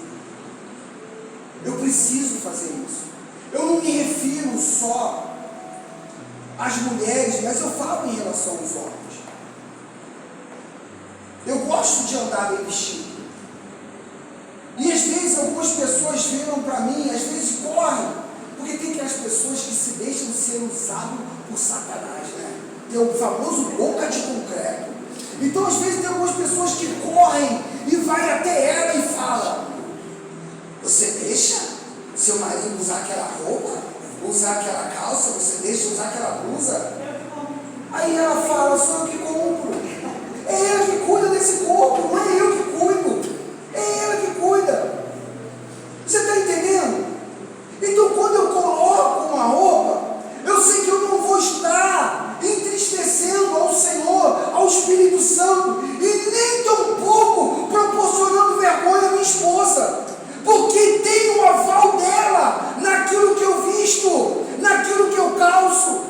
Eu preciso fazer isso. Eu não me refiro só às mulheres, mas eu falo em relação aos homens. Eu gosto de andar bem vestido. E às vezes algumas pessoas viram para mim, às vezes correm, porque tem aquelas pessoas que se deixam ser usadas por Satanás, né? Tem o famoso boca de concreto. Então às vezes tem algumas pessoas que correm e vai até ela e fala: você deixa seu marido usar aquela roupa, usar aquela calça, você deixa usar aquela blusa? Aí ela fala: sou eu que compro. É ela que cuida desse corpo, não é eu que cuido. É ela que cuida. Você está entendendo? Então quando eu coloco uma roupa, eu sei que eu não vou estar entristecendo ao Senhor, ao Espírito Santo, e nem tampouco proporcionando vergonha à minha esposa, porque tem o aval dela naquilo que eu visto, naquilo que eu calço.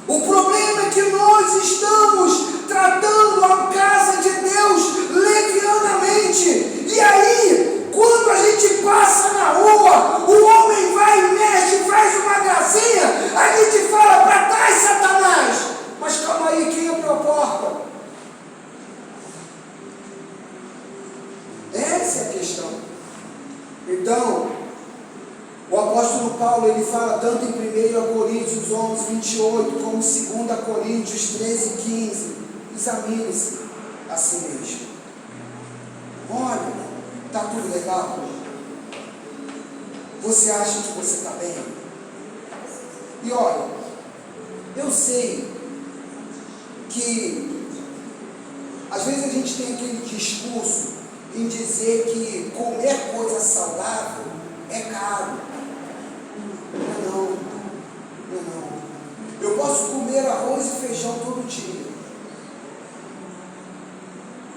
O problema é que nós estamos tratando a casa de Deus levianamente. E aí, quando a gente passa na rua, o homem vai e mexe, faz uma gracinha, a gente fala: para trás, Satanás. Mas calma aí, quem abriu a porta? Essa é a questão. Então, o apóstolo Paulo, ele fala tanto em 1 Coríntios 11, 28, como 2 Coríntios 13, 15. Examine-se a si mesmo. Olha, está tudo legal? Você acha que você está bem? E olha, eu sei que às vezes a gente tem aquele discurso em dizer que comer coisa saudável é caro. Não. Eu posso comer arroz e feijão todo dia,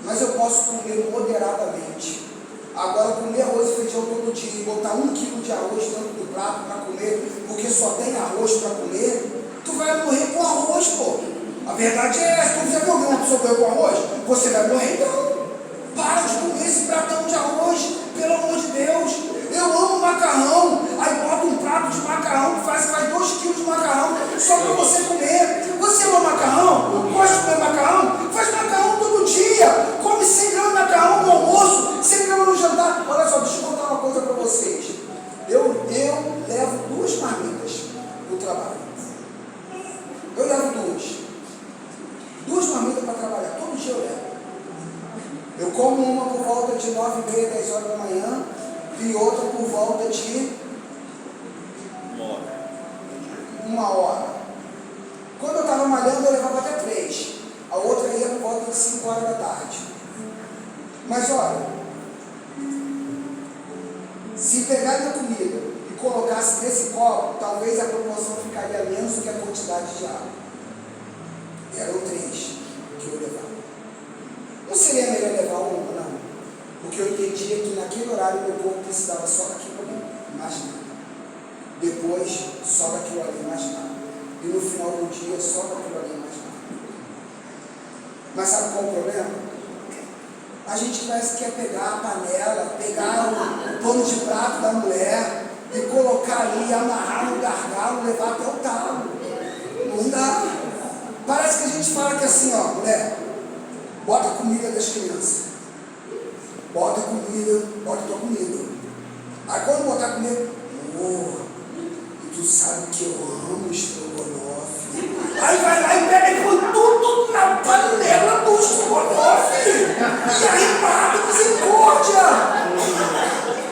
mas eu posso comer moderadamente. Agora, comer arroz e feijão todo dia e botar 1 quilo de arroz dentro do prato para comer, porque só tem arroz para comer, tu vai morrer com arroz, pô. A verdade é essa. Tu já viu uma pessoa morrer com arroz? Você vai morrer então. Para de comer esse pratão de arroz, pelo amor de Deus. Eu amo macarrão, aí bota um prato de macarrão, faz 2 quilos de macarrão só para você comer. Você ama macarrão? Gosta de comer macarrão? Faz macarrão todo dia. Come 100 gramas de macarrão no almoço, 100 gramas no jantar. Olha só, deixa eu contar uma coisa para vocês. Eu levo 2 marmitas no trabalho. Eu levo 2 marmitas para trabalhar, todo dia eu levo. Eu como uma por volta de 9h30, 10 horas da manhã, e outra por volta de 1 hora. Quando eu estava malhando, eu levava até 3. A outra ia por volta de 5 horas da tarde. Mas olha, se pegar minha comida e colocasse nesse copo, talvez a proporção ficaria menos do que a quantidade de água. Eram 3 que eu levava. Não seria melhor levar uma, não? Porque eu entendi dia que naquele horário meu corpo precisava só daquilo ali, mais nada. Depois, só daquilo ali, mais nada. E no final do dia, só daquilo ali, mais nada. Mas sabe qual é o problema? A gente quer pegar a panela, pegar o pano de prato da mulher e colocar ali, amarrar no gargalo, levar até o talo. Não dá. Parece que a gente fala que assim, ó, mulher, bota a comida das crianças. Bota a comida, bota a tua comida. Aí quando botar a comida, e tu sabe que eu amo estrogonofe. Aí vai lá e pega e põe tudo na panela do estrogonofe. E aí, mata, misericórdia.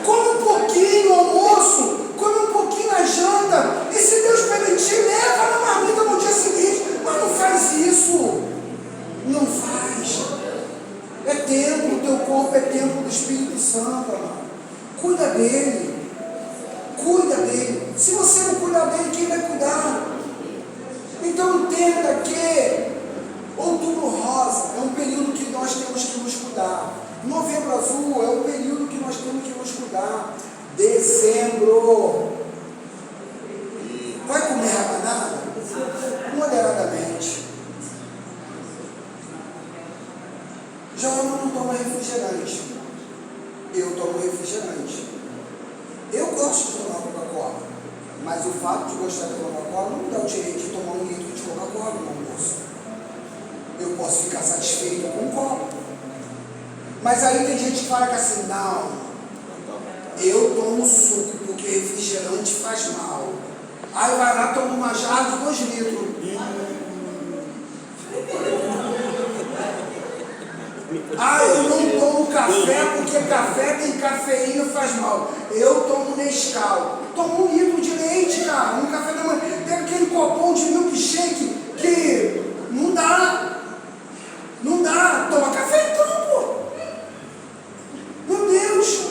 Come um pouquinho no almoço, come um pouquinho na janta. E se Deus permitir, leva na marmita no dia seguinte. Mas não faz isso. Não faz. É templo, o teu corpo é templo do Espírito Santo, amado. Cuida dele. Cuida dele. Se você não cuidar dele, quem vai cuidar? Então entenda que Outubro Rosa é um período que nós temos que nos cuidar. Novembro Azul é um período que nós temos que nos cuidar. Dezembro. Vai comer rabanada? Moderadamente. Já eu não tomo refrigerante. Eu tomo refrigerante. Eu gosto de tomar Coca-Cola. Mas o fato de gostar de tomar Coca-Cola não me dá o direito de tomar 1 litro de Coca-Cola no almoço. Eu posso ficar satisfeito com um copo. Mas aí tem gente que fala que assim, não, eu tomo suco porque refrigerante faz mal. Aí vai lá, toma uma jarra de 2 litros. Ah, eu não tomo café porque café tem cafeína e faz mal. Eu tomo Nescau. Tomo 1 litro de leite, cara, no café da manhã. Tem aquele copão de milkshake que não dá. Não dá. Toma café então, pô. Meu Deus.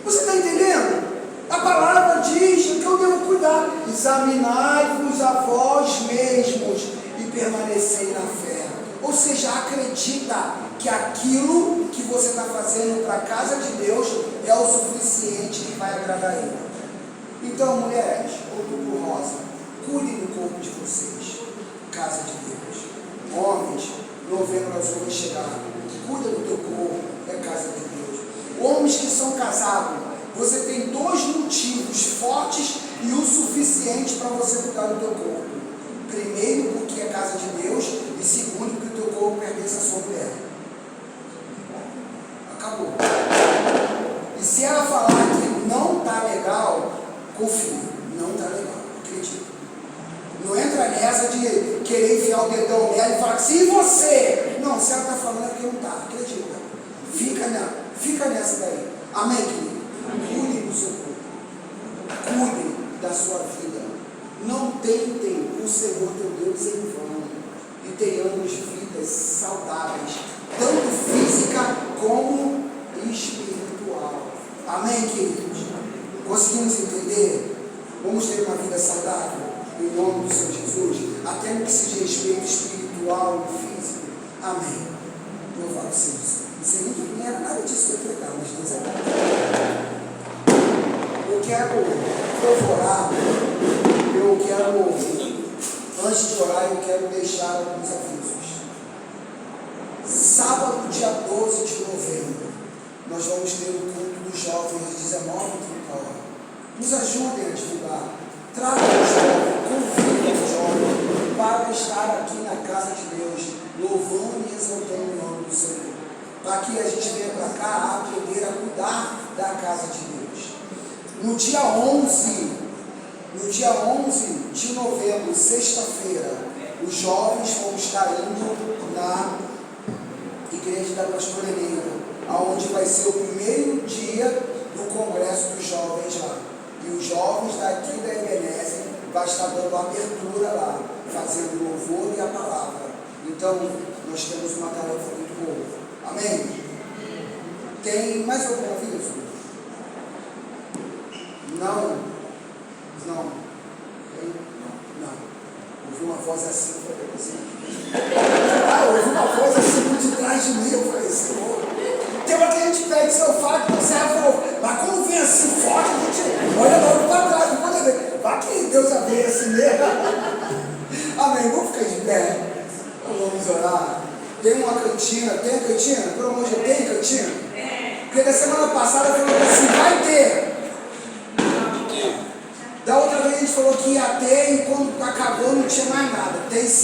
Você está entendendo? A palavra diz que eu devo cuidar. Examinai-vos a vós mesmos e permanecei na fé. Ou seja, acredita que aquilo que você está fazendo para a casa de Deus é o suficiente que vai agradar Ele. Então, mulheres, Outubro Rosa, cuidem do corpo de vocês, casa de Deus. Homens, Novembro Azul vai chegar, cuida do teu corpo, é casa de Deus. Homens que são casados, você tem 2 motivos fortes e o suficiente para você cuidar do teu corpo. Primeiro, porque é casa de Deus, e segundo, porque o teu corpo pertence à sua mulher. Acabou. E se ela falar que não está legal, confia, não está legal, acredita. Não entra nessa de querer enfiar o dedão nela e falar assim, e você? Não, se ela está falando é porque não está, acredita. Fica nessa daí. Amém, querido? Cuide do seu corpo. Cuide da sua vida. Não tentem o Senhor teu Deus em vão. E tenhamos vidas saudáveis, tanto física como espiritual. Amém, queridos? Conseguimos entender? Vamos ter uma vida saudável em nome do Senhor Jesus, até no que se diz respeito espiritual e físico. Amém. Louvado seja o Senhor. Não sei nem que nem era nada disso que eu ia pregar, mas Deus é bom. Eu quero orar. Antes de orar, eu quero deixar alguns avisos. Sábado, dia 12 de novembro, nós vamos ter o culto dos jovens às 19h30. Nos ajudem a divulgar. Traga o jovem, convide o jovem para estar aqui na casa de Deus, louvando e exaltando o nome do Senhor. Para que a gente venha para cá a aprender a cuidar da casa de Deus. No dia 11 de novembro, sexta-feira, os jovens vão estar indo na igreja da Pastora Helena, onde vai ser o primeiro dia do congresso dos jovens lá. E os jovens daqui da Ebenezer vão estar dando abertura lá, fazendo louvor e a palavra. Então, nós temos uma tarefa muito boa. Amém? Tem mais algum aviso? Não. Ouvi uma voz assim, eu falei assim. Ouvi uma voz assim por detrás de mim, eu falei, Senhor. Tem uma que a gente pede, Senhor, fala que o servo orar. Tem uma cantina, tem a cantina? Por amor de Deus, tem cantina? Porque da semana passada falou que assim, vai ter. Da outra vez a gente falou que ia ter e quando acabou não tinha mais nada. Tem sim.